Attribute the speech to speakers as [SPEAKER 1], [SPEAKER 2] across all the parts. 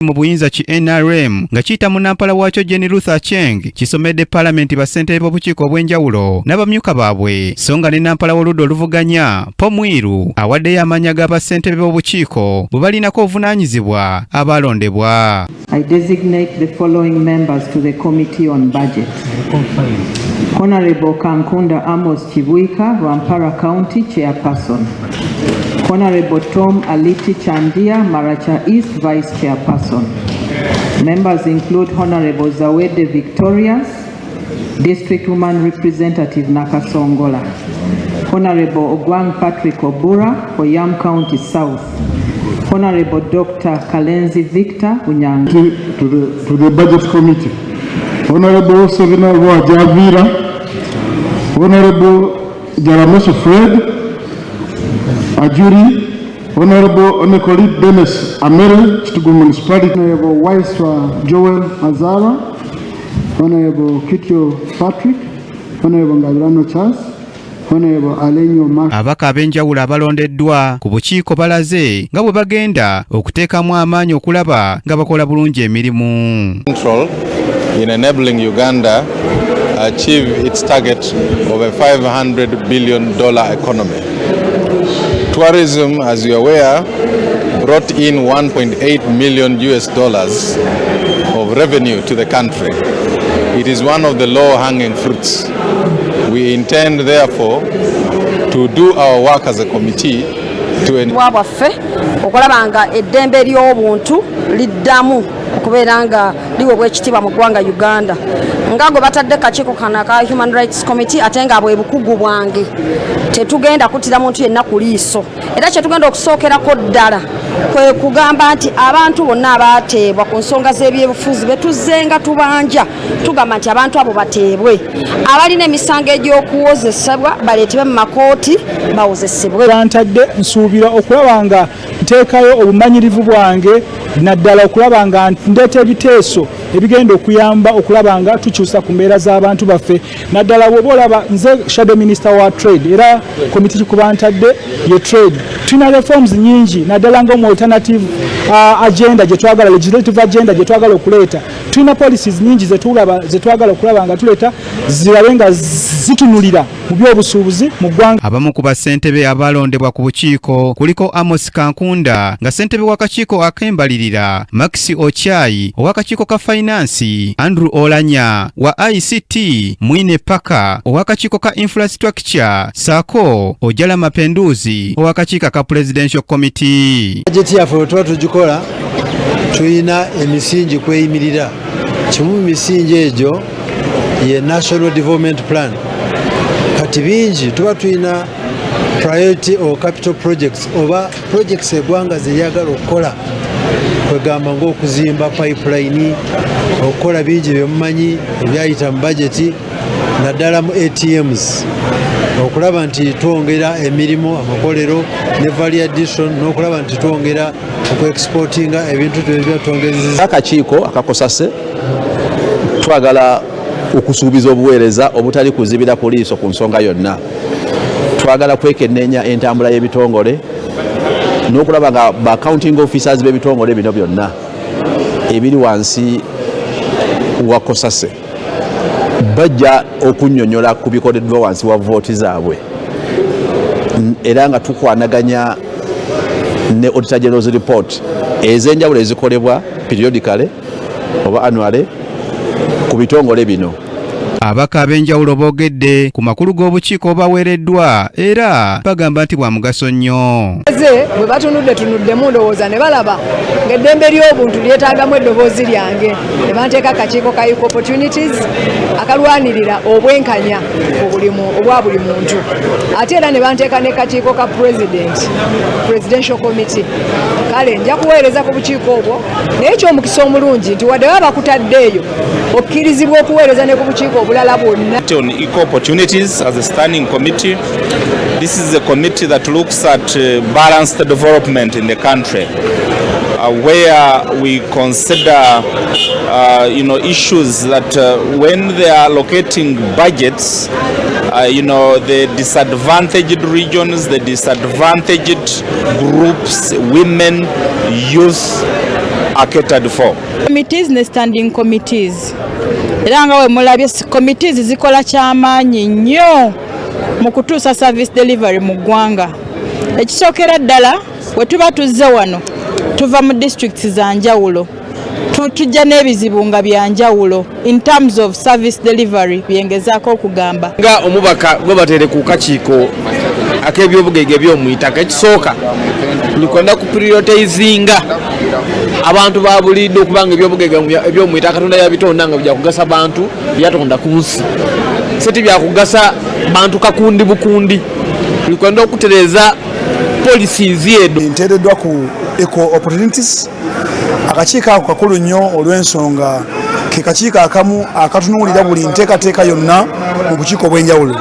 [SPEAKER 1] mu buyinza ki NRM nga kiyita munampala waakyo Jenny Ruth Aceng kisomedde Paalamenti bassentebe b'obukiiko obw'enjawulo n'abamyuka baabwe so nga ne nampala w'oludda oluvuganya Po Mwiru awaddeyo amannya g'abassentebe b'obukiiko bwe balinako obuvunaanyizibwa abaalondebwa.
[SPEAKER 2] I designate the following members to the Committee on Budget. Honorable Kankunda Amos Chibuika, Rwampara County Chairperson. Honorable Tom Aliti Chandia, Maracha East Vice Chairperson. Members include Honorable Zawede Victorious, District Woman Representative Nakasongola. Honorable Ogwang Patrick Obura for Yam County South. Honorable Dr. Kalenzi Victor Unyanga.
[SPEAKER 3] To the Budget Committee. Honorable Savina Roa Javira. Honorable Jarameso Fred Ajuri. Honorable Onekolit Dennis Amere, Chitugu Municipality. Honorable Waiswa Joel Azara. Honorable Kitio Patrick. Honorable Ngabirano Charles.
[SPEAKER 1] Abaka ab'enjawulo abalondeddwa ku bukiiko balaze nga bwe bagenda okuteekamu amaanyi okulaba nga bakola bulungi emirimu.
[SPEAKER 4] In enabling Uganda achieve its target of a $500 billion economy. Tourism, as you are aware, brought in $1.8 million of revenue to the country. It is one of the low-hanging fruits. We intend, therefore, to do our work as a committee to
[SPEAKER 5] okulabanga eddembe ly'obuntu liddamu okubeera nga liweebwa ekitiibwa mu ggwanga Uganda. Nga gwe batadde kakiiko kano ka Human Rights Committee ate nga bwe bukugu bwange tetugenda kuttira muntu yenna ku liiso. Era kye tugenda okusookerako ddala kwe kugamba nti abantu bonna abaateebwa ku nsonga z'ebyebufuzi betuzzenga tubanja tugamba nti abantu abo bateebwe. Abalina emisango egy'okuwozesebwa baleetebwe mu makooti bawozesebwe.
[SPEAKER 6] Bantadde nsuubira okulaba nga nteekayo obumanyirivu bwange naddala okulaba nga ndeeta ebiteeso ebigenda okuyamba okulaba nga tukyusa ku mbeera z'abantu baffe. Naddala bw'oba olaba nze Shadow Minister wa Trade era komiti kikuba ntadde ye Trade. Tulina reforms nyingi naddala ng'omu alternative agenda gye twagala, legislative agenda gye twagala okuleeta. Tulina policies nyingi ze twagala okulaba nga tuleeta zirabe nga zitunulira mu by'obusuubuzi mu ggwanga.
[SPEAKER 1] Abamu ku bassentebe abalondebwa ku bukiiko kuliko Amos Kankunda nga ssentebe w'akakiiko ak'embalirira, Maxi Ochai ow'akakiiko ka Finance, Andrew Olanya wa ICT, Mwine Paka ow'akakiiko ka Infrastructure, Sako Ojala Mapenduzi ow'akakiiko ka Presidential Committee.
[SPEAKER 7] Budget yaffe tuba tugikola tulina emisingi kweyimirira. Kimu misingi egyo ye National Development Plan. Kati bingi tuba tulina priority or capital projects oba projects eggwanga zeryagala okukola kwegamba ng'okuzimba pipeline, okukola bingi byemumanyi ebyayita mu budget naddala mu ATMs, okulaba nti twongera emirimu amakolero ne value addition n'okulaba nti twongera okuexportinga ebintu byatwongezeza.
[SPEAKER 8] Akakiiko akakosase twagala okusuubiza obuweereza obutali kuzibira poliisi ku nsonga yonna. Twagala kwekenneenya entambula y'ebitongole n'okulaba nga ba accounting officers b'ebitongole bino byonna ebiri wansi wa Kosase bajja okunnyonnyola ku bikoleddwa wansi wa vooti zaabwe, era nga tukwanaganya ne Auditor General's report ez'enjawulo ezikolebwa periodically oba annually ku bitongole bino.
[SPEAKER 1] Abaka ab'enjawulo boogedde ku makulu g'obukiiko obaweereddwa era bagamba nti bwa mugaso nnyo.
[SPEAKER 9] Bwe batunuddemu ndowooza ne balaba ng'eddembe ly'obuntu lyetaagamu eddoboozi lyange ne banteeka akakiiko ka Equal Opportunities akalwanirira obwenkanya obwa buli muntu, ate era ne banteeka n'ekakiiko ka Presidential Committee. Kale nja kuweereza ku bukiiko obwo, naye ky'omukisa omulungi nti wadde baba bakutaddeeyo okkirizibwa okuweereza ne ku bukiiko obulala bwonna.
[SPEAKER 10] On Equal Opportunities as a standing committee, this is a committee that looks at balanced development in the country, where we consider issues that when they are allocating budgets, the disadvantaged regions, the disadvantaged groups, women, youth, are catered for.
[SPEAKER 11] Committees ne standing committees. Era nga we mulabye committees zikola kyamaanyi nnyo mu kutuusa service delivery mu ggwanga. Ekisookera ddala we tuba tuzze wano tuva mu districts za njawulo tujja n'ebizibu nga bya njawulo in terms of service delivery byengezaako okugamba.
[SPEAKER 12] Nga omubaka gwe batere ku kakiiko ak'ebyobugege eby'omwitaka ekisooka tulikwenda ku prioritizinga abantu ba bulidde okubanga ebyobugege eby'omwitaka Katonda yabitonda nga bijja kugasa bantu byatonda ku nsi seti byakugasa bantu kakundi bukundi tulikwenda okutereza policies yedu
[SPEAKER 13] nteereddwa ku eco opportunities akakiiko ako kakulu nnyo olw'ensonga ke kakiiko akamu akatunuulira buli nteekateeka yonna mu bukiiko bw'enjawulo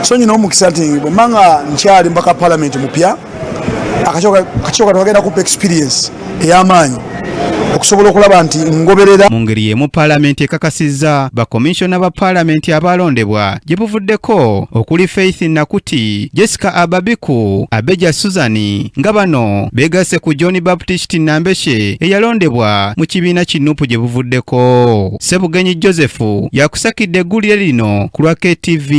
[SPEAKER 13] so nyina omukisa nti bwemanga nkyali mbaka parliament mupya akakiiko katwagenda kupa experience ey'amaanyi okusobola okulaba nti ngoberera.
[SPEAKER 1] Mu ngeri y'emu paalamenti ekakasizza bakomishona ba paalamenti abalondebwa gye buvuddeko okuli Faith Nakuti, Jessica Ababiku, Abeja Suzani nga bano beegase ku John Baptist Nambeshe eyalondebwa mu kibiina kinuupu gye buvuddeko. Sebugenyi Joseph yakusakidde eggulire lino ku lwa KTV.